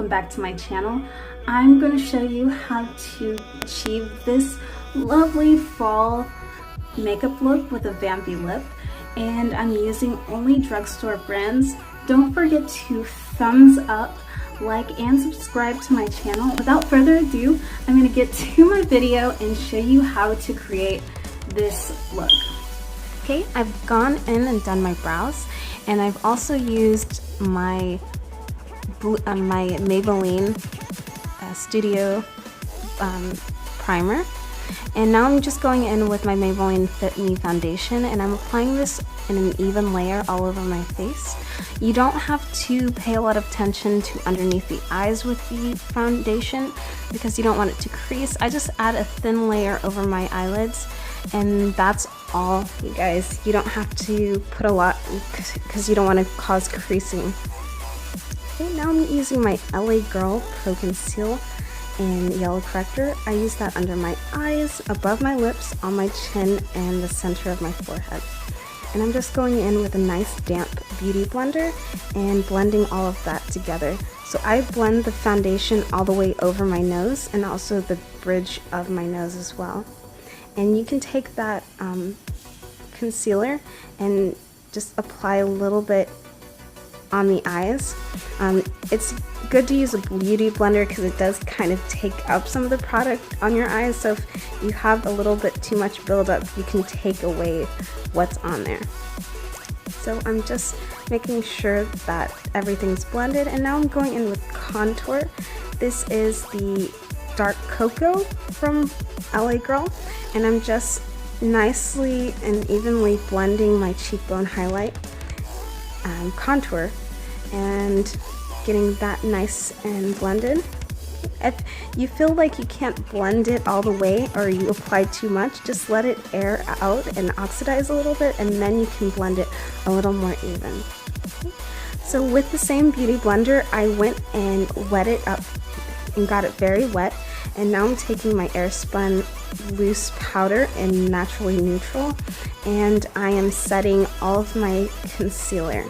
welcome back to my channel. I'm going to show you how to achieve this lovely fall makeup look with a vampy lip, and I'm using only drugstore brands. Don't forget to thumbs up, like, and subscribe to my channel. Without further ado, I'm going to get to my video and show you how to create this look. Okay, I've gone in and done my brows, and I've also used my Maybelline Studio primer, and now I'm just going in with my Maybelline Fit Me foundation, and I'm applying this in an even layer all over my face. You don't have to pay a lot of attention to underneath the eyes with the foundation because you don't want it to crease. I just add a thin layer over my eyelids, and that's all, you guys. You don't have to put a lot because you don't want to cause creasing. Okay, now I'm using my LA Girl Pro Conceal in Yellow Corrector. I use that under my eyes, above my lips, on my chin, and the center of my forehead. And I'm just going in with a nice damp beauty blender and blending all of that together. So I blend the foundation all the way over my nose and also the bridge of my nose as well. And you can take that concealer and just apply a little bit on the eyes. It's good to use a beauty blender because it does kind of take up some of the product on your eyes, so if you have a little bit too much buildup, you can take away what's on there. So I'm just making sure that everything's blended, and now I'm going in with contour. This is the dark cocoa from LA Girl, and I'm just nicely and evenly blending my cheekbone highlight contour and getting that nice and blended. If you feel like you can't blend it all the way or you apply too much, just let it air out and oxidize a little bit, and then you can blend it a little more even. Okay. So with the same beauty blender, I went and wet it up and got it very wet, and now I'm taking my AirSpun loose powder in Naturally Neutral, and I am setting all of my concealer,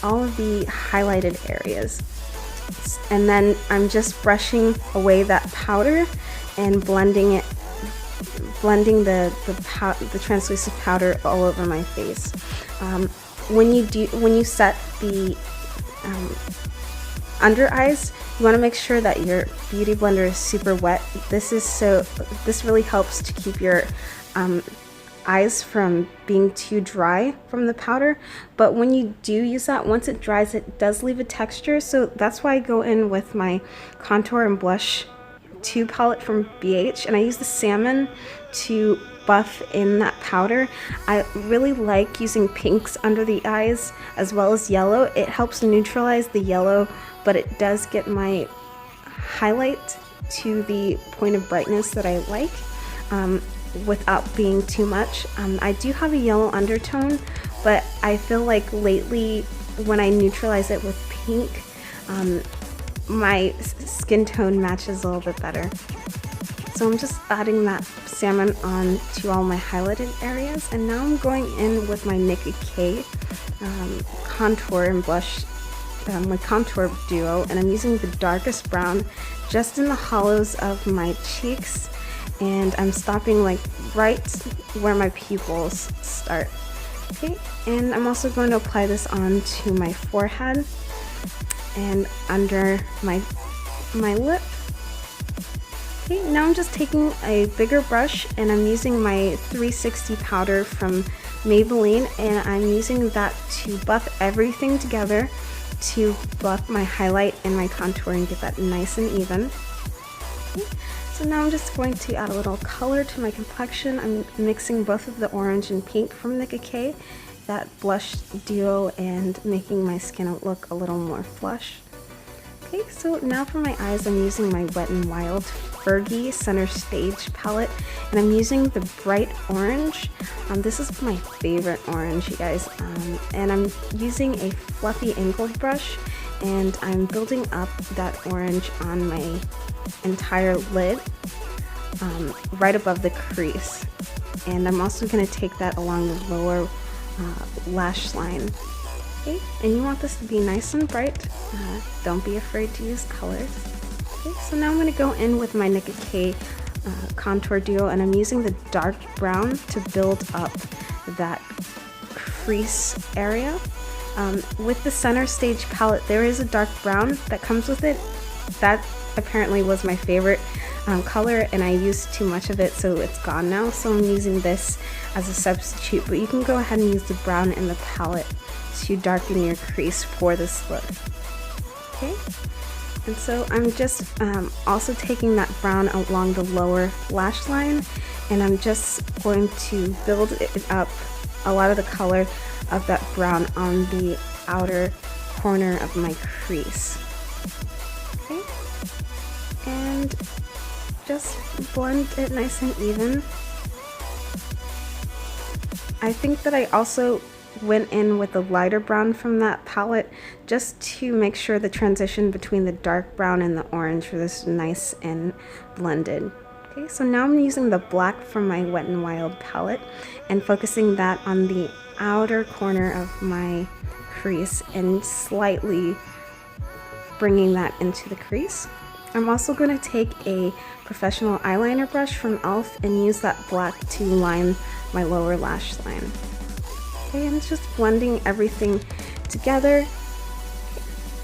all of the highlighted areas, and then I'm just brushing away that powder and blending it, blending the translucent powder all over my face. When you set the under eyes, you want to make sure that your beauty blender is super wet. This really helps to keep your eyes from being too dry from the powder, but when you do use that, once it dries, it does leave a texture, so that's why I go in with my contour and blush 2 palette from BH, and I use the salmon to buff in that powder. I really like using pinks under the eyes as well as yellow. It helps neutralize the yellow, but it does get my highlight to the point of brightness that I like, without being too much. I do have a yellow undertone, but I feel like lately when I neutralize it with pink, my skin tone matches a little bit better. So I'm just adding that salmon on to all my highlighted areas, and now I'm going in with my Nicka K contour and blush, my contour duo, and I'm using the darkest brown just in the hollows of my cheeks, and I'm stopping like right where my pupils start. Okay, and I'm also going to apply this on to my forehead and under my lip. Okay, now I'm just taking a bigger brush, and I'm using my 360 powder from Maybelline, and I'm using that to buff everything together, to buff my highlight and my contour and get that nice and even. Okay. So now I'm just going to add a little color to my complexion. I'm mixing both of the orange and pink from Nicka K, that blush duo, and making my skin look a little more flush. Okay, so now for my eyes, I'm using my WetnWild Fergie Centerstage palette, and I'm using the bright orange. This is my favorite orange, you guys, and I'm using a fluffy angled brush, and I'm building up that orange on my entire lid, right above the crease, and I'm also going to take that along the lower lash line. Okay, and you want this to be nice and bright. Don't be afraid to use colors. Okay, so now I'm going to go in with my Nicka K contour duo, and I'm using the dark brown to build up that crease area. With the Centerstage palette, there is a dark brown that comes with it. That apparently was my favorite color, and I used too much of it, so it's gone now. So I'm using this as a substitute, but you can go ahead and use the brown in the palette to darken your crease for this look. Okay, and so I'm just also taking that brown along the lower lash line, and I'm just going to build it up, a lot of the color of that brown on the outer corner of my crease. Okay, and just blend it nice and even. I think that I also went in with a lighter brown from that palette just to make sure the transition between the dark brown and the orange was nice and blended. Okay, so now I'm using the black from my WetnWild palette and focusing that on the outer corner of my crease and slightly bringing that into the crease. I'm also going to take a professional eyeliner brush from E.l.f. and use that black to line my lower lash line. Okay, and it's just blending everything together.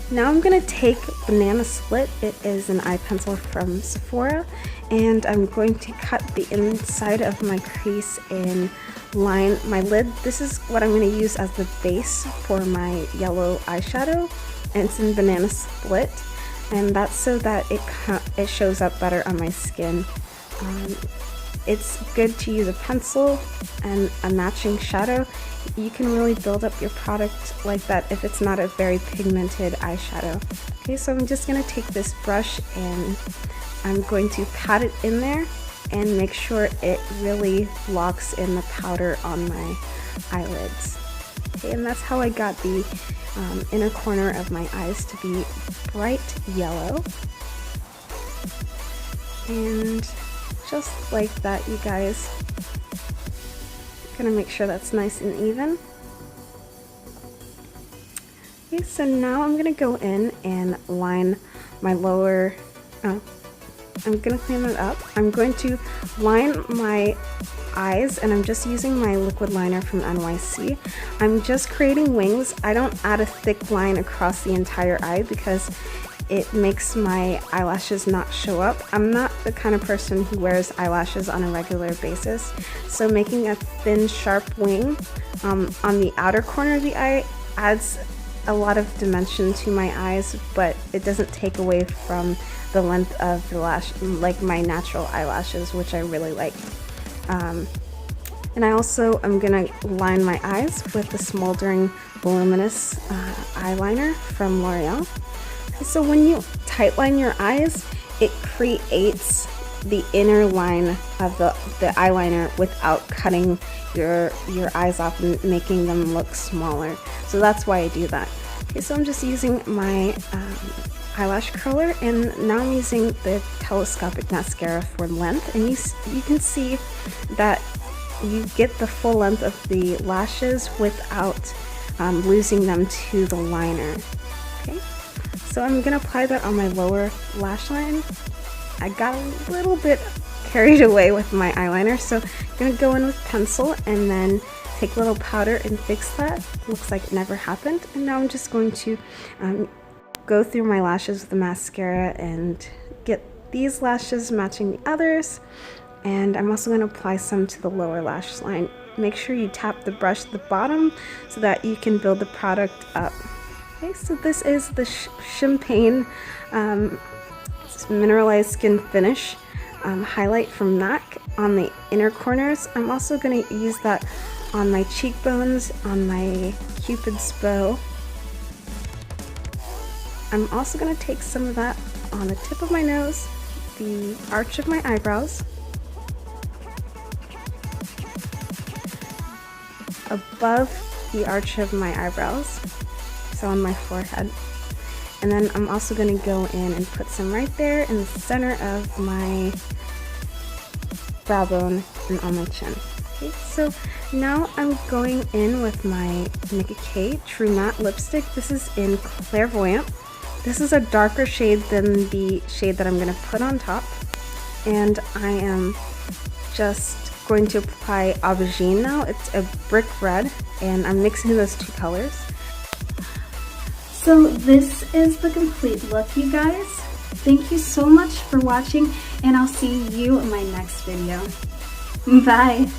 Now I'm going to take Banana Split. It is an eye pencil from Sephora, and I'm going to cut the inside of my crease and line my lid. This is what I'm going to use as the base for my yellow eyeshadow, and it's in Banana Split, and that's so that it shows up better on my skin. It's good to use a pencil and a matching shadow. You can really build up your product like that if it's not a very pigmented eyeshadow. Okay, so I'm just going to take this brush and I'm going to pat it in there and make sure it really locks in the powder on my eyelids. Okay, and that's how I got the inner corner of my eyes to be bright yellow. And just like that, you guys. Gonna make sure that's nice and even. Okay, so now I'm gonna go in and line my lower, I'm gonna clean it up. I'm going to line my eyes, and I'm just using my liquid liner from NYC. I'm just creating wings. I don't add a thick line across the entire eye because it makes my eyelashes not show up. I'm not the kind of person who wears eyelashes on a regular basis, so making a thin, sharp wing on the outer corner of the eye adds a lot of dimension to my eyes, but it doesn't take away from the length of the lash, like my natural eyelashes, which I really like. And I also am gonna line my eyes with the Smoldering Voluminous eyeliner from L'Oreal. So when you tightline your eyes, it creates the inner line of the eyeliner without cutting your eyes off and making them look smaller. So that's why I do that. Okay, so I'm just using my eyelash curler, and now I'm using the telescopic mascara for length, and you can see that you get the full length of the lashes without losing them to the liner. Okay. So I'm going to apply that on my lower lash line. I got a little bit carried away with my eyeliner, so I'm going to go in with pencil and then take a little powder and fix that. Looks like it never happened. And now I'm just going to go through my lashes with the mascara and get these lashes matching the others. And I'm also going to apply some to the lower lash line. Make sure you tap the brush at the bottom so that you can build the product up. Okay, so this is the Champagne Mineralized Skin Finish highlight from MAC on the inner corners. I'm also going to use that on my cheekbones, on my Cupid's bow. I'm also going to take some of that on the tip of my nose, the arch of my eyebrows, above the arch of my eyebrows, so on my forehead. And then I'm also going to go in and put some right there in the center of my brow bone and on my chin. Okay, so Now I'm going in with my Nicka K True Matte Lipstick. This is in Clairvoyant. This is a darker shade than the shade that I'm going to put on top. And I am just going to apply Aubergine now. It's a brick red, and I'm mixing those two colors. So this is the complete look, you guys. Thank you so much for watching, and I'll see you in my next video. Bye!